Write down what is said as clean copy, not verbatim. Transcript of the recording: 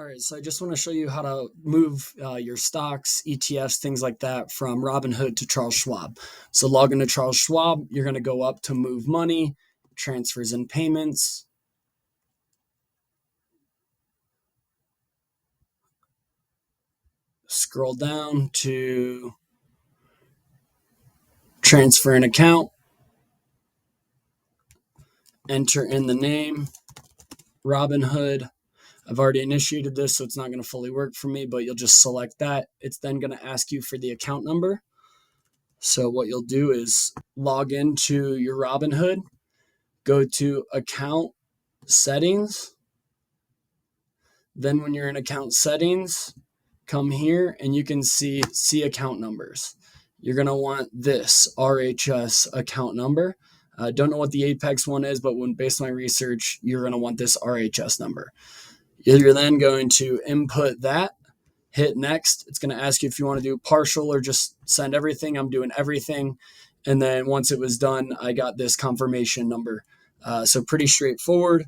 All right, so I just want to show you how to move your stocks, ETFs, things like that from Robinhood to Charles Schwab. So log into Charles Schwab, you're going to go up to move money, transfers and payments. Scroll down to transfer an account. Enter in the name, Robinhood. I've already initiated this, so it's not going to fully work for me, but you'll just select that. It's then going to ask you for the account number. So what you'll do is log into your Robinhood, go to account settings. Then when you're in account settings, come here and you can see account numbers. You're going to want this RHS account number. Don't know what the Apex one is, but based on my research, you're going to want this RHS number. You're then going to input that, hit next. It's going to ask you if you want to do partial or just send everything. I'm doing everything. And then once it was done, I got this confirmation number. So pretty straightforward.